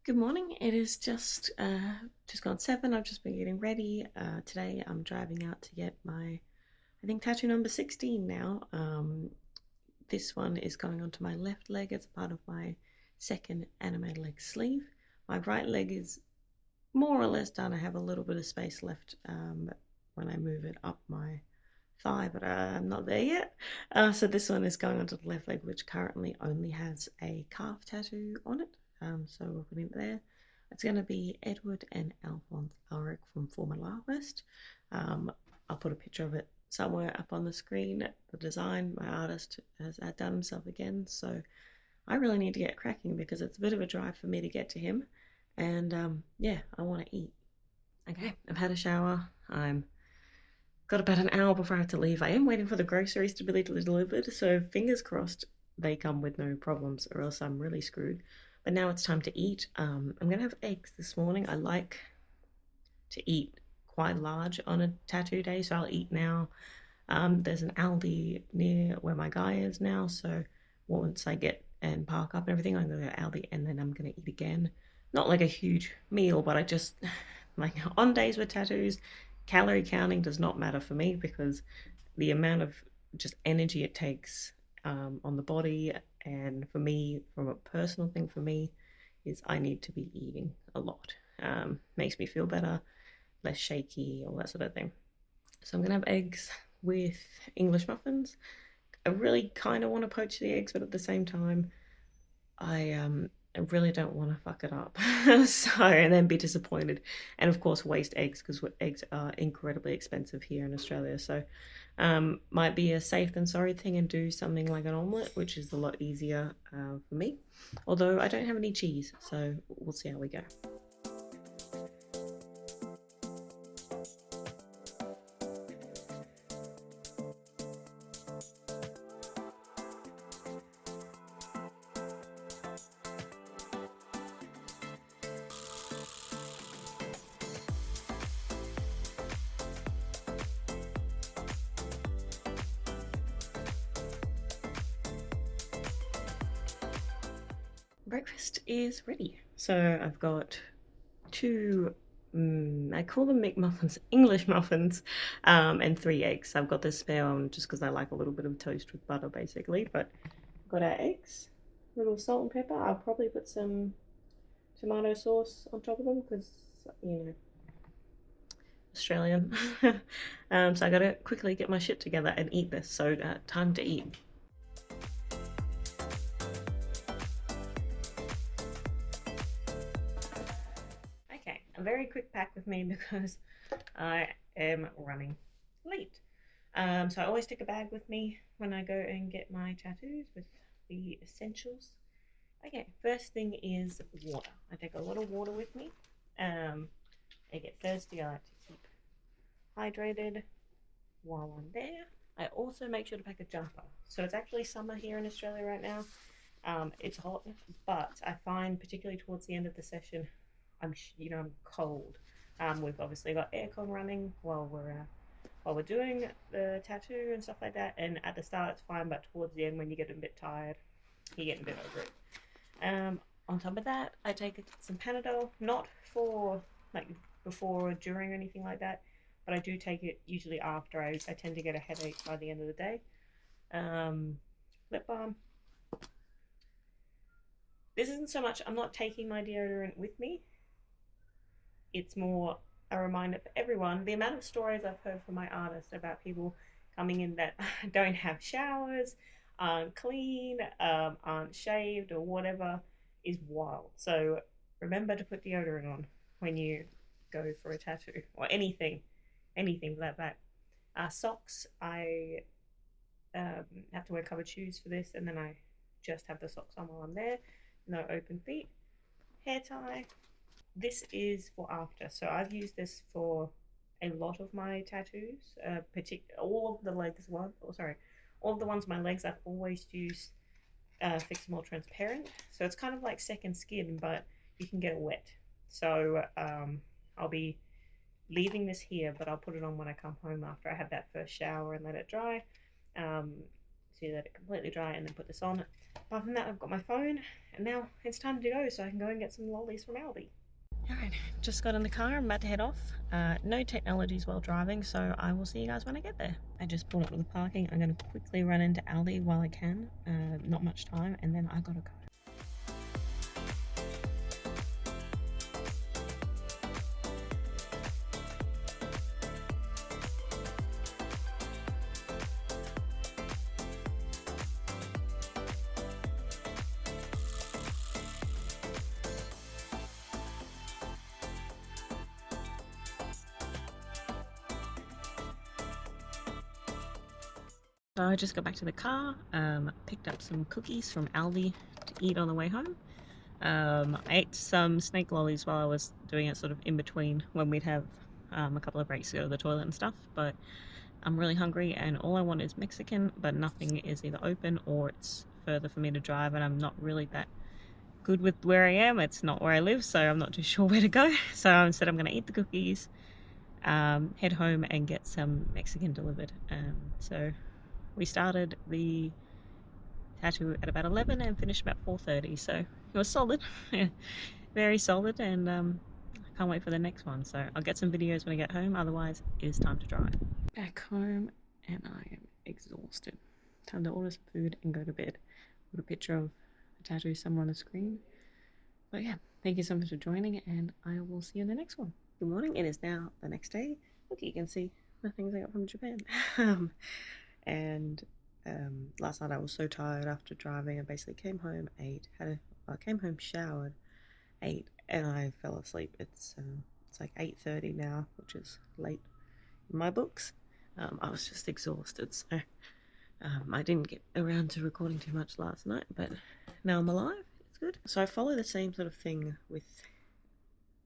Good morning. It is just gone 7. I've just been getting ready. Today I'm driving out to get my, I think, tattoo number 16 now. This one is going onto my left leg as a part of my second anime leg sleeve. My right leg is more or less done. I have a little bit of space left when I move it up my thigh, but I'm not there yet. So this one is going onto the left leg, which currently only has a calf tattoo on it. So we're putting it there. It's going to be Edward and Alphonse Elric from Fullmetal Alchemist. I'll put a picture of it somewhere up on the screen. The design, my artist has outdone himself again, so I really need to get cracking because it's a bit of a drive for me to get to him. And yeah, I want to eat. Okay, I've had a shower. I'm got about an hour before I have to leave. I am waiting for the groceries to be delivered, so fingers crossed they come with no problems, or else I'm really screwed. But now it's time to eat. I'm gonna have eggs this morning. I like to eat quite large on a tattoo day, so I'll eat now. There's an Aldi near where my guy is now, so once I get and park up and everything, I'm gonna go to Aldi and then I'm gonna eat again. Not like a huge meal, but I just like on days with tattoos, calorie counting does not matter for me because the amount of just energy it takes on the body, and for me, from a personal thing for me, is I need to be eating a lot. Makes me feel better, less shaky, all that sort of thing. So I'm gonna have eggs with English muffins. I really kind of want to poach the eggs, but at the same time, I really don't want to fuck it up. So, and then be disappointed. And of course, waste eggs because eggs are incredibly expensive here in Australia. So, might be a safe than sorry thing and do something like an omelette, which is a lot easier for me. Although I don't have any cheese, so we'll see how we go. Breakfast is ready. So I've got two, I call them McMuffins, English muffins, and 3 eggs. I've got this spare one just because I like a little bit of toast with butter, basically. But I've got our eggs, a little salt and pepper. I'll probably put some tomato sauce on top of them because, you know, Australian. So I gotta quickly get my shit together and eat this. So time to eat. Okay, a very quick pack with me because I am running late. So I always take a bag with me when I go and get my tattoos with the essentials. Okay, first thing is water. I take a lot of water with me. I get thirsty. I like to keep hydrated while I'm there. I also make sure to pack a jumper. So it's actually summer here in Australia right now. It's hot, but I find particularly towards the end of the session, I'm cold. We've obviously got aircon running while we're doing the tattoo and stuff like that. And at the start it's fine, but towards the end when you get a bit tired, you get a bit over it. On top of that, I take some Panadol, not for like before or during or anything like that, but I do take it usually after. I tend to get a headache by the end of the day. Lip balm. This isn't so much, I'm not taking my deodorant with me. It's more a reminder for everyone. The amount of stories I've heard from my artist about people coming in that don't have showers, aren't clean, aren't shaved, or whatever is wild. So remember to put deodorant on when you go for a tattoo or anything like that. Socks, I have to wear covered shoes for this, and then I just have the socks on while I'm there. No open feet. Hair tie. This is for after. So I've used this for a lot of my tattoos. All of the legs one. Oh, sorry. All of the ones on my legs I've always used Fix More Transparent. So it's kind of like second skin, but you can get it wet. So I'll be leaving this here, but I'll put it on when I come home after I have that first shower and let it dry. So to let it completely dry and then put this on. Apart from that, I've got my phone, and now it's time to go so I can go and get some lollies from Aldi. Alright, just got in the car, I'm about to head off. No technologies while driving, so I will see you guys when I get there. I just pulled up to the parking. I'm going to quickly run into Aldi while I can. Not much time, and then I gotta go. So I just got back to the car, picked up some cookies from Aldi to eat on the way home. I ate some snake lollies while I was doing it, sort of in between when we'd have a couple of breaks to go to the toilet and stuff, but I'm really hungry and all I want is Mexican, but nothing is either open or it's further for me to drive, and I'm not really that good with where I am. It's not where I live, so I'm not too sure where to go. So instead I'm going to eat the cookies, head home and get some Mexican delivered. So we started the tattoo at about 11 and finished about 4:30, so it was solid. Very solid, and I can't wait for the next one. So I'll get some videos when I get home, otherwise it is time to drive. Back home and I am exhausted. Time to order some food and go to bed. Put a picture of the tattoo somewhere on the screen. But yeah, thank you so much for joining, and I will see you in the next one. Good morning, it is now the next day. Look, you can see the things I got from Japan. Last night I was so tired after driving. I basically came home, ate, came home, showered, ate, and I fell asleep. It's like 8:30 now, which is late in my books. I was just exhausted, so I didn't get around to recording too much last night, but now I'm alive. It's good. So I follow the same sort of thing with,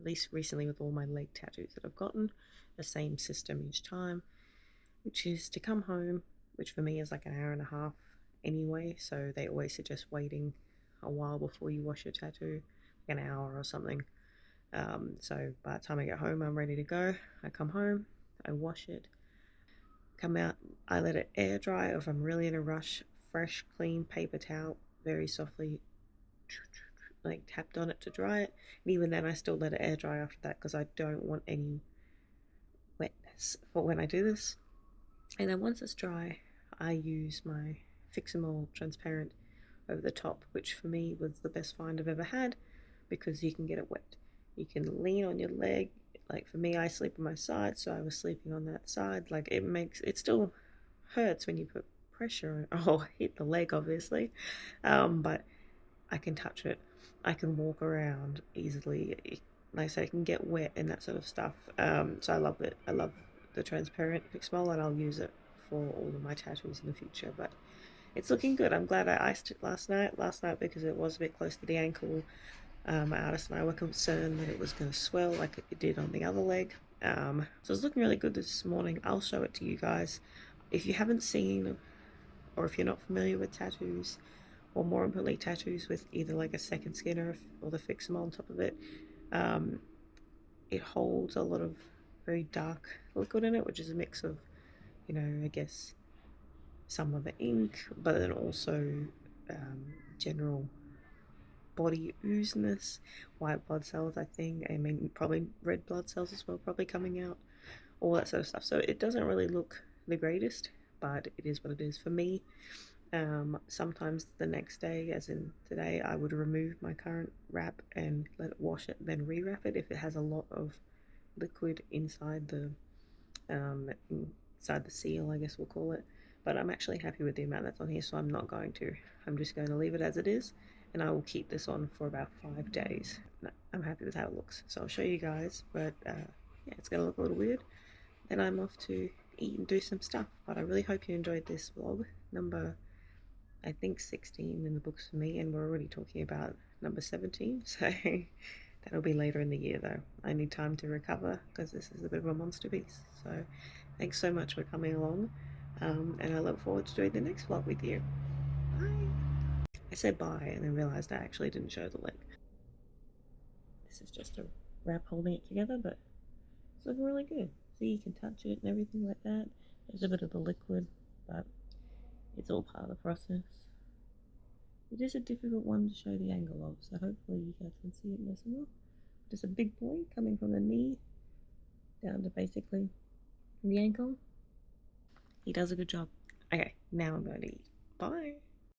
at least recently, with all my leg tattoos that I've gotten, the same system each time, which is to come home, which for me is like an hour and a half anyway, so they always suggest waiting a while before you wash your tattoo, like an hour or something. So by the time I get home, I'm ready to go. I come home, I wash it, come out, I let it air dry, or if I'm really in a rush, fresh, clean paper towel, very softly, like tapped on it to dry it. And even then I still let it air dry after that, because I don't want any wetness for when I do this. And then once it's dry, I use my Fix-A-Mole transparent over the top, which for me was the best find I've ever had, because you can get it wet. You can lean on your leg. Like for me, I sleep on my side, so I was sleeping on that side. Like it still hurts when you put pressure on. Oh, hit the leg obviously, but I can touch it. I can walk around easily. Like I say, I can get wet and that sort of stuff. So I love it. I love the transparent Fix-A-Mole, and I'll use it for all of my tattoos in the future. But it's looking good. I'm glad I iced it last night because it was a bit close to the ankle. My artist and I were concerned that it was going to swell like it did on the other leg. So it's looking really good this morning. I'll show it to you guys. If you haven't seen, or if you're not familiar with tattoos, or more importantly tattoos with either like a second skin or the Fix-A-Mole on top of it, it holds a lot of very dark liquid in it, which is a mix of, I guess some of the ink, but then also general body oozeness, white blood cells, I think, I mean probably red blood cells as well, probably coming out, all that sort of stuff. So it doesn't really look the greatest, but it is what it is for me. Sometimes the next day, as in today, I would remove my current wrap and let it wash it, then re-wrap it if it has a lot of liquid inside the seal, I guess we'll call it. But I'm actually happy with the amount that's on here, so I'm not going to. I'm just going to leave it as it is, and I will keep this on for about 5 days. No, I'm happy with how it looks, so I'll show you guys. But yeah, it's going to look a little weird. Then I'm off to eat and do some stuff. But I really hope you enjoyed this vlog, number I think 16 in the books for me, and we're already talking about number 17, so that'll be later in the year though. I need time to recover because this is a bit of a monster piece. So thanks so much for coming along, and I look forward to doing the next vlog with you. Bye! I said bye and then realised I actually didn't show the leg. This is just a wrap holding it together, but it's looking really good. See, you can touch it and everything like that. There's a bit of the liquid, but It's all part of the process. It is a difficult one to show the angle of, so hopefully you guys can see it nice enough. Just a big boy coming from the knee down to basically the ankle. He does a good job. Okay, now I'm going to eat. Bye.